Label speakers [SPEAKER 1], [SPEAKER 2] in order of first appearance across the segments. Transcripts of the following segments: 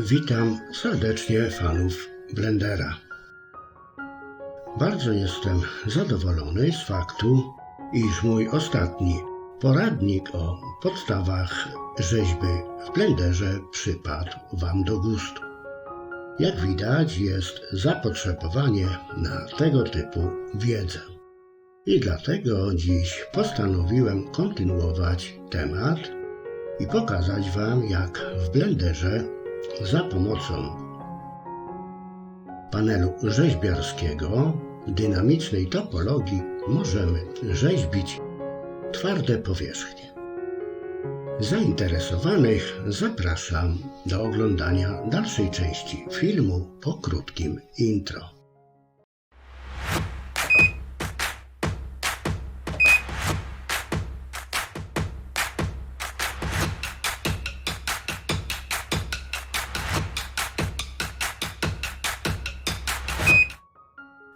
[SPEAKER 1] Witam serdecznie fanów Blendera. Bardzo jestem zadowolony z faktu, iż mój ostatni poradnik o podstawach rzeźby w Blenderze przypadł Wam do gustu. Jak widać, jest zapotrzebowanie na tego typu wiedzę. I dlatego dziś postanowiłem kontynuować temat i pokazać Wam, jak w Blenderze za pomocą panelu rzeźbiarskiego dynamicznej topologii możemy rzeźbić twarde powierzchnie. Zainteresowanych zapraszam do oglądania dalszej części filmu po krótkim intro.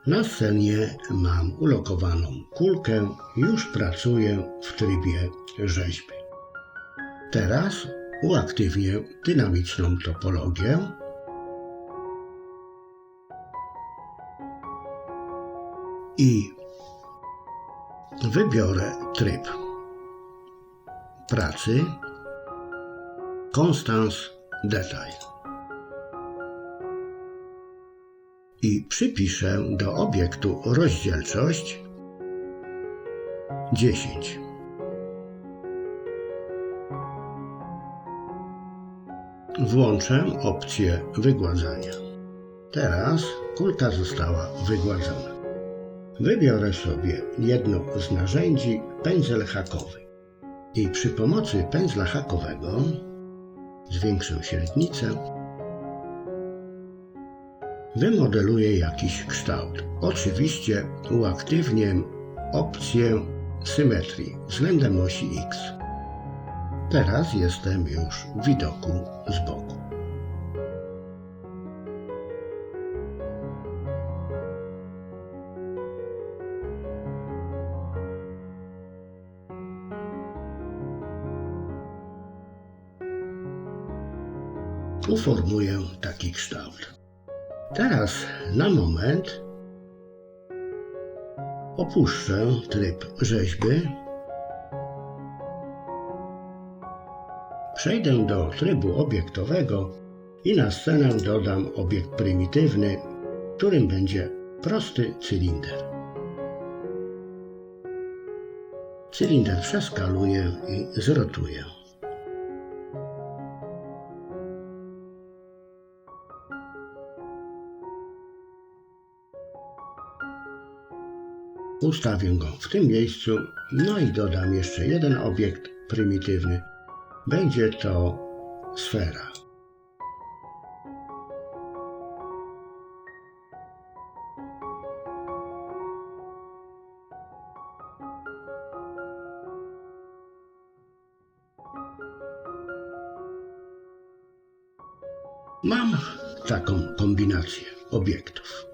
[SPEAKER 1] Na scenie mam ulokowaną kulkę, już pracuję w trybie rzeźby. Teraz uaktywnię dynamiczną topologię i wybiorę tryb pracy Constance Detail i przypiszę do obiektu rozdzielczość 10. Włączę opcję wygładzania. Teraz kulka została wygładzona. Wybiorę sobie jedno z narzędzi, pędzel hakowy. I przy pomocy pędzla hakowego zwiększę średnicę. Wymodeluję jakiś kształt. Oczywiście uaktywnię opcję symetrii względem osi X. Teraz jestem już w widoku z boku. Uformuję taki kształt. Teraz na moment opuszczę tryb rzeźby. Przejdę do trybu obiektowego i na scenę dodam obiekt prymitywny, którym będzie prosty cylinder. Cylinder przeskaluję i zrotuję. Ustawię go w tym miejscu, no i dodam jeszcze jeden obiekt prymitywny. Będzie to sfera. Mam taką kombinację obiektów.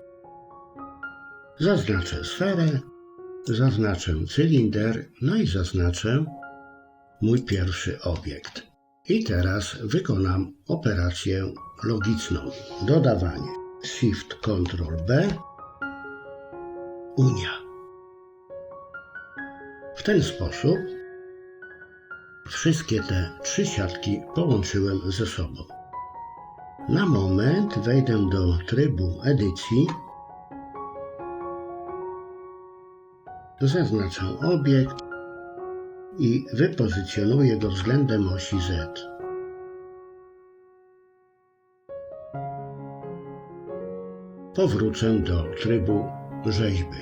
[SPEAKER 1] Zaznaczę sferę, zaznaczę cylinder, no i zaznaczę mój pierwszy obiekt. I teraz wykonam operację logiczną. Dodawanie Shift-Ctrl-B, Unia. W ten sposób wszystkie te trzy siatki połączyłem ze sobą. Na moment wejdę do trybu edycji. Zaznaczę obiekt i wypozycjonuję go względem osi Z. Powrócę do trybu rzeźby.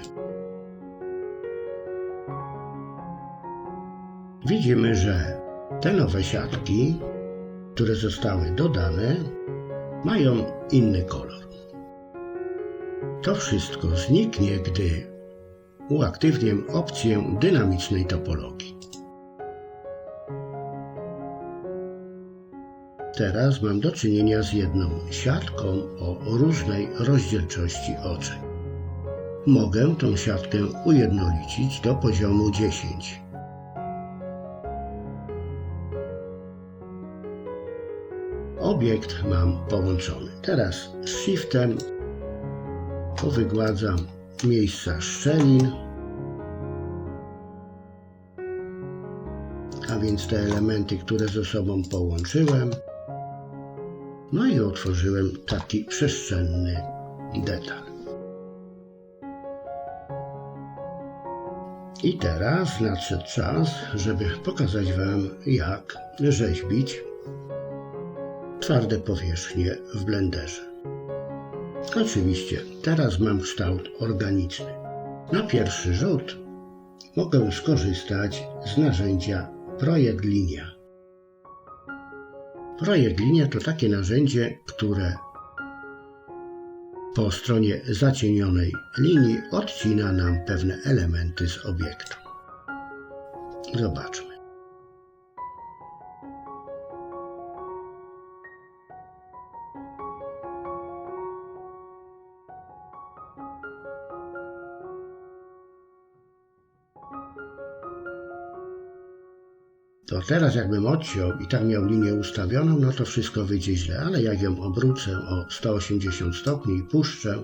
[SPEAKER 1] Widzimy, że te nowe siatki, które zostały dodane, mają inny kolor. To wszystko zniknie, gdy uaktywnię opcję dynamicznej topologii. Teraz mam do czynienia z jedną siatką o różnej rozdzielczości oczek. Mogę tą siatkę ujednolicić do poziomu 10. obiekt mam połączony. Teraz Shiftem powygładzam miejsca szczelin, a więc te elementy, które ze sobą połączyłem. No i utworzyłem taki przestrzenny detal. I teraz nadszedł czas, żeby pokazać Wam, jak rzeźbić twarde powierzchnie w Blenderze. Oczywiście teraz mam kształt organiczny. Na pierwszy rzut mogę skorzystać z narzędzia Projekt Linia. Projekt Linia to takie narzędzie, które po stronie zacienionej linii odcina nam pewne elementy z obiektu. Zobaczmy. To teraz jakbym odciął i tak miał linię ustawioną, no to wszystko wyjdzie źle, ale jak ją obrócę o 180 stopni i puszczę,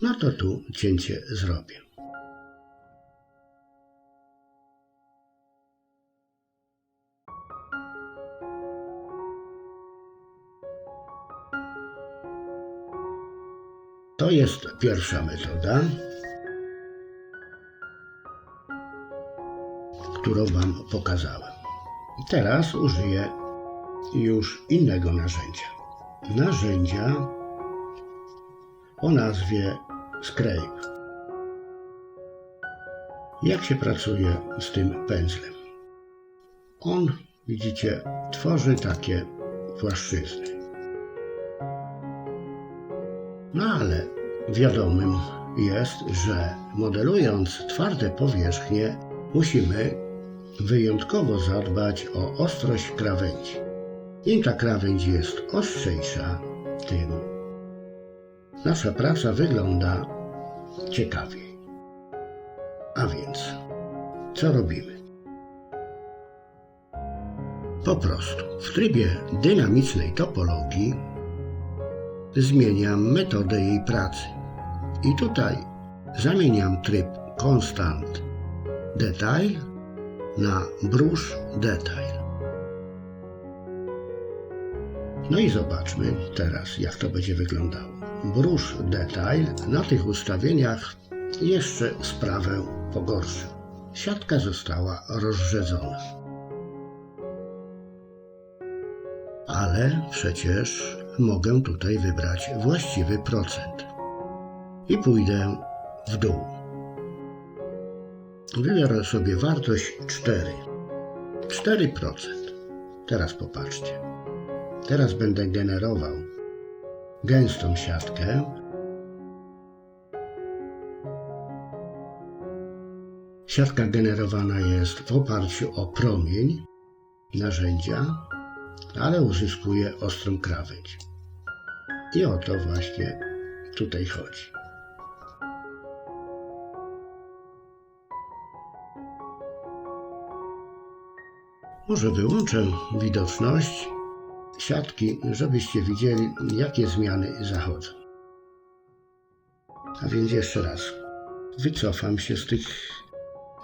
[SPEAKER 1] no to tu cięcie zrobię. To jest pierwsza metoda, którą Wam pokazałem. I teraz użyję już innego narzędzia. Narzędzia o nazwie Scrape. Jak się pracuje z tym pędzlem? On, widzicie, tworzy takie płaszczyzny. No ale wiadomym jest, że modelując twarde powierzchnie musimy wyjątkowo zadbać o ostrość krawędzi. Im ta krawędź jest ostrzejsza, tym nasza praca wygląda ciekawiej. A więc, co robimy? Po prostu w trybie dynamicznej topologii zmieniam metodę jej pracy. I tutaj zamieniam tryb Constant Detail na Brush Detail. No i zobaczmy teraz, jak to będzie wyglądało. Brush Detail na tych ustawieniach jeszcze sprawę pogorszył. Siatka została rozrzedzona. Ale przecież mogę tutaj wybrać właściwy procent. I pójdę w dół. Wybiorę sobie wartość 4. 4%. Teraz popatrzcie. Teraz będę generował gęstą siatkę. Siatka generowana jest w oparciu o promień narzędzia, ale uzyskuje ostrą krawędź. I o to właśnie tutaj chodzi. Może wyłączę widoczność siatki, żebyście widzieli, jakie zmiany zachodzą. A więc jeszcze raz wycofam się z tych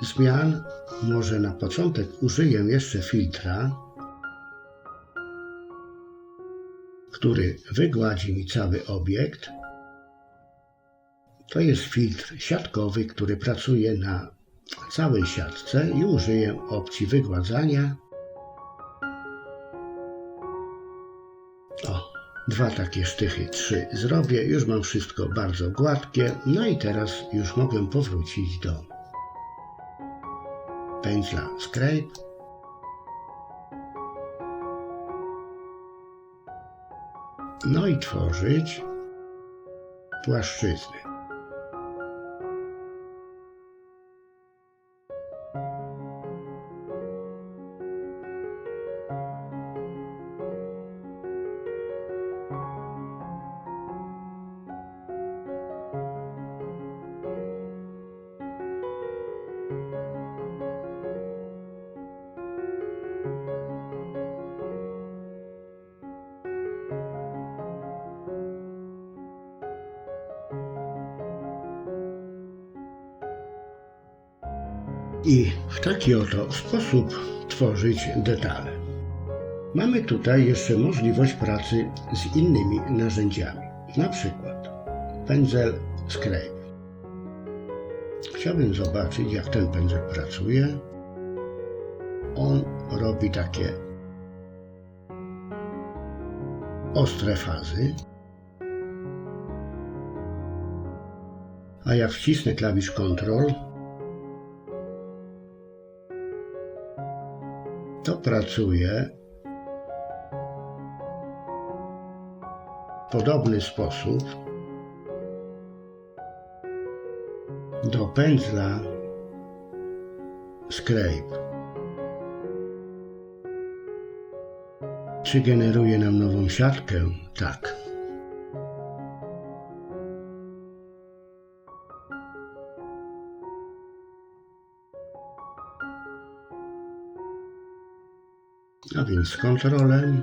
[SPEAKER 1] zmian. Może na początek użyję jeszcze filtra, który wygładzi mi cały obiekt. To jest filtr siatkowy, który pracuje na całej siatce i użyję opcji wygładzania. O, 2 takie sztychy, 3 zrobię. Już mam wszystko bardzo gładkie. No i teraz już mogę powrócić do pędzla Scrape. No i tworzyć płaszczyzny. I w taki oto sposób tworzyć detale. Mamy tutaj jeszcze możliwość pracy z innymi narzędziami, na przykład pędzel Scrape. Chciałbym zobaczyć, jak ten pędzel pracuje. On robi takie ostre fazy, a jak wcisnę klawisz Ctrl, to pracuje w podobny sposób do pędzla Scrape. Czy generuje nam nową siatkę? Tak. A więc z kontrolem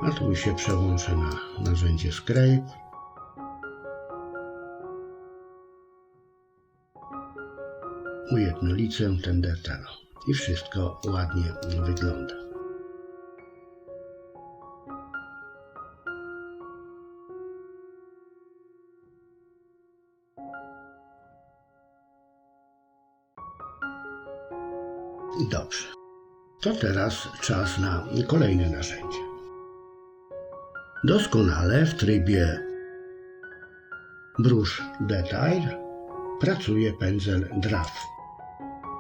[SPEAKER 1] a tu się przełączę na narzędzie Scrape. Ujednolicę ten detal i wszystko ładnie wygląda. Dobrze. To teraz czas na kolejne narzędzie. Doskonale w trybie Brush Detail pracuje pędzel Draft.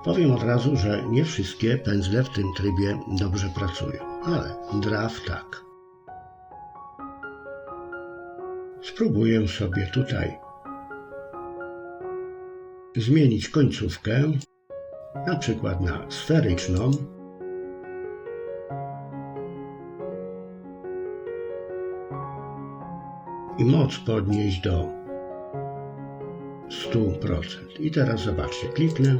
[SPEAKER 1] Powiem od razu, że nie wszystkie pędzle w tym trybie dobrze pracują, ale Draft tak. Spróbuję sobie tutaj zmienić końcówkę, na przykład na sferyczną. I moc podnieść do 100%. I teraz zobaczcie, kliknę.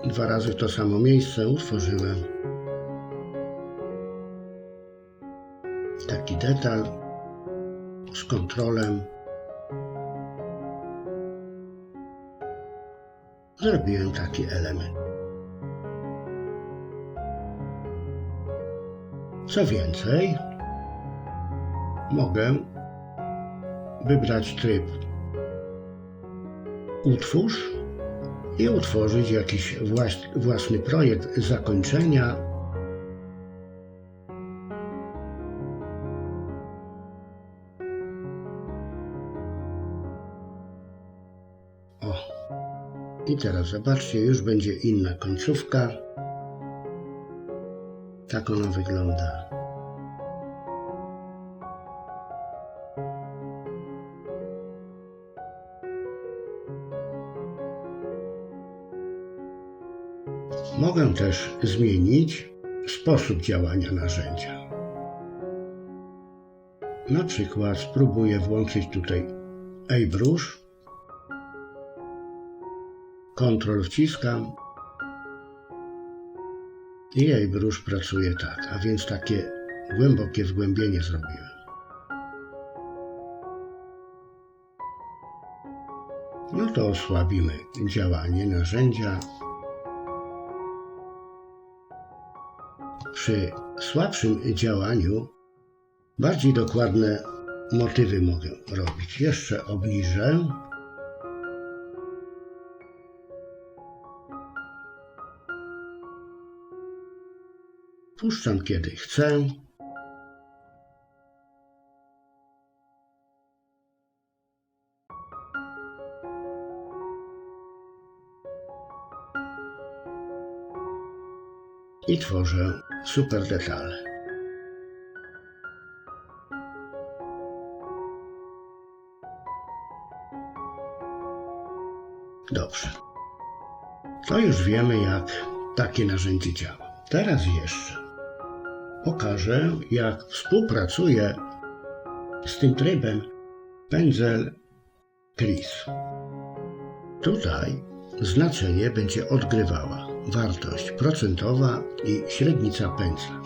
[SPEAKER 1] 2 razy w to samo miejsce utworzyłem taki detal z kontrolem. Zrobiłem taki element. Co więcej, mogę wybrać tryb Utwórz i utworzyć jakiś własny projekt zakończenia. O, i teraz zobaczcie, już będzie inna końcówka. Tak ona wygląda. Mogę też zmienić sposób działania narzędzia. Na przykład spróbuję włączyć tutaj Airbrush. Ctrl wciskam i Airbrush pracuje tak, a więc takie głębokie wgłębienie zrobiłem. No to osłabimy działanie narzędzia. Przy słabszym działaniu bardziej dokładne motywy mogę robić. Jeszcze obniżę. Puszczam kiedy chcę. I tworzę super detale. Dobrze. To już wiemy, jak takie narzędzie działa. Teraz jeszcze pokażę, jak współpracuje z tym trybem pędzel Crease. Tutaj znaczenie będzie odgrywała wartość procentowa i średnica pędzla.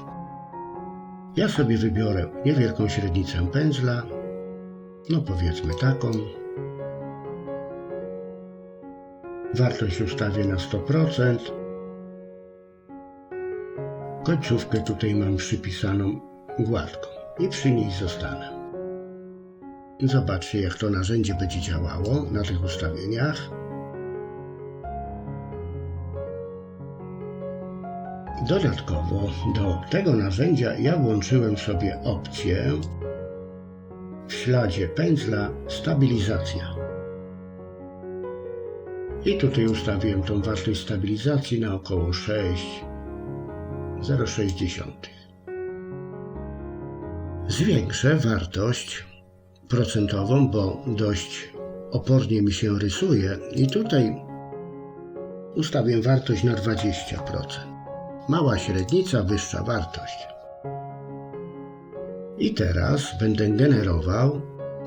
[SPEAKER 1] Ja sobie wybiorę niewielką średnicę pędzla, no powiedzmy taką. Wartość ustawię na 100%. Końcówkę tutaj mam przypisaną gładką i przy niej zostanę. Zobaczcie, jak to narzędzie będzie działało na tych ustawieniach. Dodatkowo do tego narzędzia ja włączyłem sobie opcję w śladzie pędzla stabilizacja. I tutaj ustawiłem tą wartość stabilizacji na około 6,060. Zwiększę wartość procentową, bo dość opornie mi się rysuje i tutaj ustawię wartość na 20%. Mała średnica, wyższa wartość. I teraz będę generował,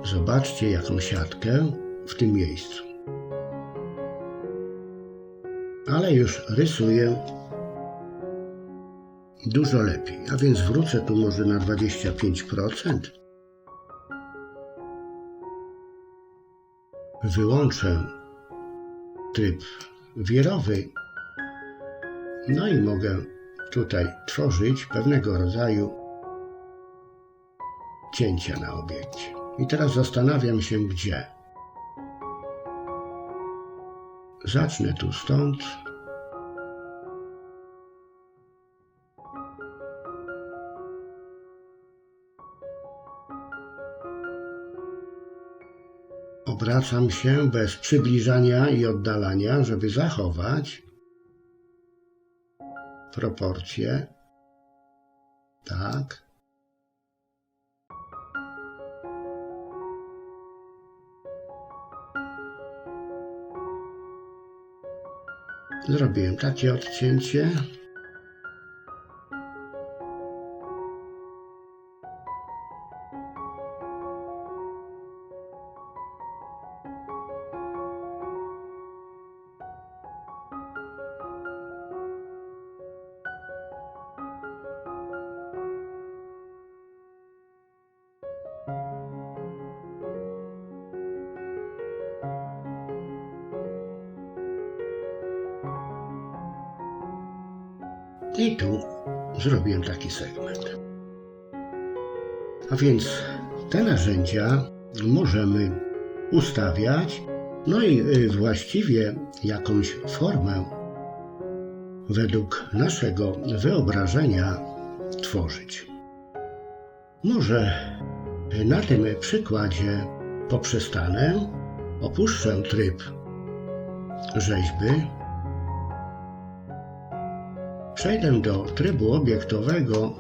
[SPEAKER 1] zobaczcie, jaką siatkę w tym miejscu. Ale już rysuję dużo lepiej, a więc wrócę tu może na 25%. Wyłączę tryb wirowy, no i mogę tutaj tworzyć pewnego rodzaju cięcia na obiekcie. I teraz zastanawiam się, gdzie. Zacznę tu stąd. Obracam się bez przybliżania i oddalania, żeby zachować proporcje. Tak. Zrobiłem takie odcięcie. I tu zrobiłem taki segment. A więc te narzędzia możemy ustawiać, no i właściwie jakąś formę według naszego wyobrażenia tworzyć. Może na tym przykładzie poprzestanę, opuszczę tryb rzeźby. Przejdę do trybu obiektowego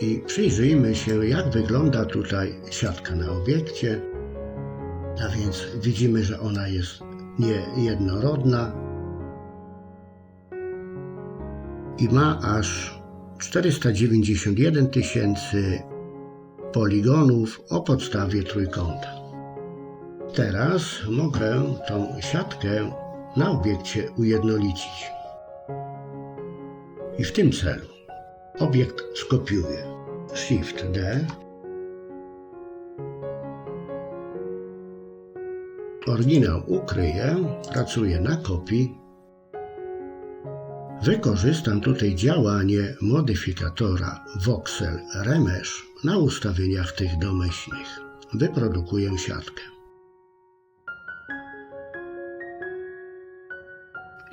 [SPEAKER 1] i przyjrzyjmy się, jak wygląda tutaj siatka na obiekcie. A więc widzimy, że ona jest niejednorodna i ma aż 491 000 poligonów o podstawie trójkąta. Teraz mogę tą siatkę na obiekcie ujednolicić. I w tym celu obiekt skopiuję. Shift D. Oryginał ukryję, pracuję na kopii. Wykorzystam tutaj działanie modyfikatora Voxel Remesh na ustawieniach tych domyślnych. Wyprodukuję siatkę.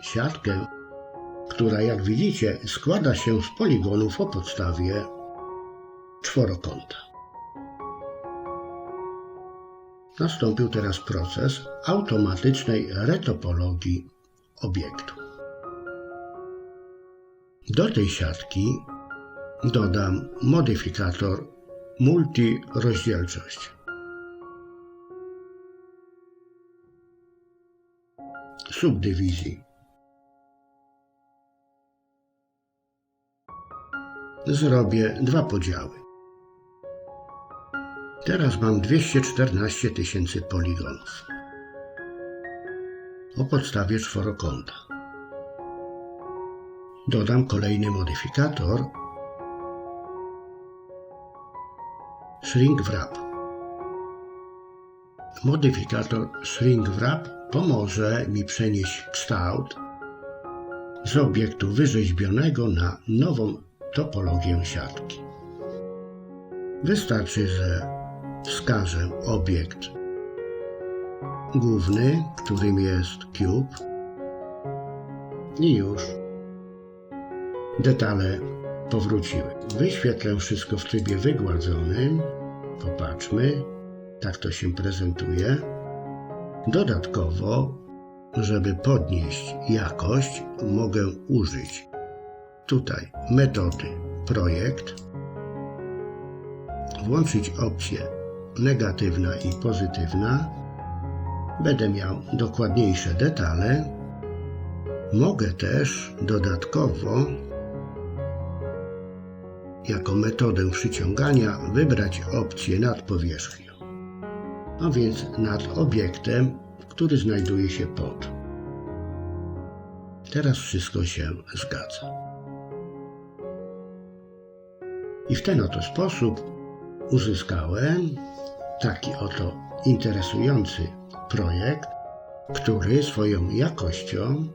[SPEAKER 1] Siatkę, która, jak widzicie, składa się z poligonów o podstawie czworokąta. Nastąpił teraz proces automatycznej retopologii obiektu. Do tej siatki dodam modyfikator multirozdzielczość. Subdywizji. Zrobię dwa podziały. Teraz mam 214 000 poligonów o podstawie czworokąta. Dodam kolejny modyfikator Shrink Wrap. Modyfikator Shrink Wrap pomoże mi przenieść kształt z obiektu wyrzeźbionego na nową topologię siatki. Wystarczy, że wskażę obiekt główny, którym jest cube, i już detale powróciły. Wyświetlę wszystko w trybie wygładzonym. Popatrzmy, tak to się prezentuje. Dodatkowo, żeby podnieść jakość, mogę użyć tutaj metody projekt, włączyć opcję negatywna i pozytywna. Będę miał dokładniejsze detale. Mogę też dodatkowo jako metodę przyciągania wybrać opcję nad powierzchnią, a więc nad obiektem, który znajduje się pod. Teraz wszystko się zgadza. I w ten oto sposób uzyskałem taki oto interesujący projekt, który swoją jakością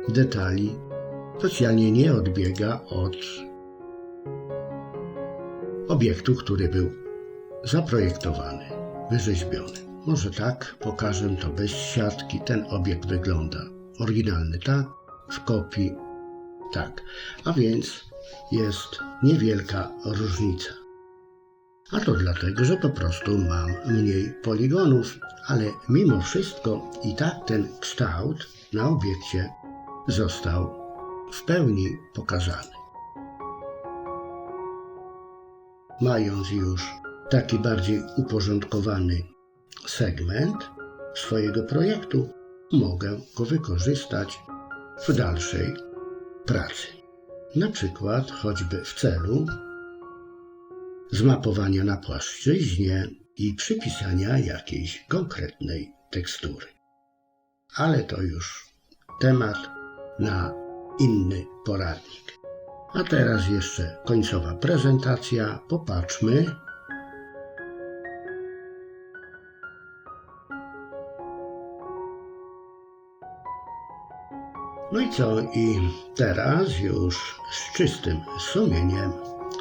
[SPEAKER 1] detali specjalnie nie odbiega od obiektu, który był zaprojektowany, wyrzeźbiony. Może tak pokażę to bez siatki. Ten obiekt wygląda oryginalny tak, w kopii tak. A więc jest niewielka różnica. A to dlatego, że po prostu mam mniej poligonów, ale mimo wszystko i tak ten kształt na obiekcie został w pełni pokazany. Mając już taki bardziej uporządkowany segment swojego projektu, mogę go wykorzystać w dalszej pracy. Na przykład choćby w celu zmapowania na płaszczyźnie i przypisania jakiejś konkretnej tekstury. Ale to już temat na inny poradnik. A teraz jeszcze końcowa prezentacja. Popatrzmy. No i co? I teraz już z czystym sumieniem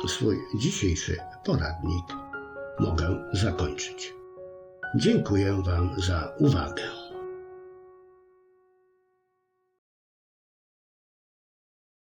[SPEAKER 1] swój dzisiejszy poradnik mogę zakończyć. Dziękuję Wam za uwagę.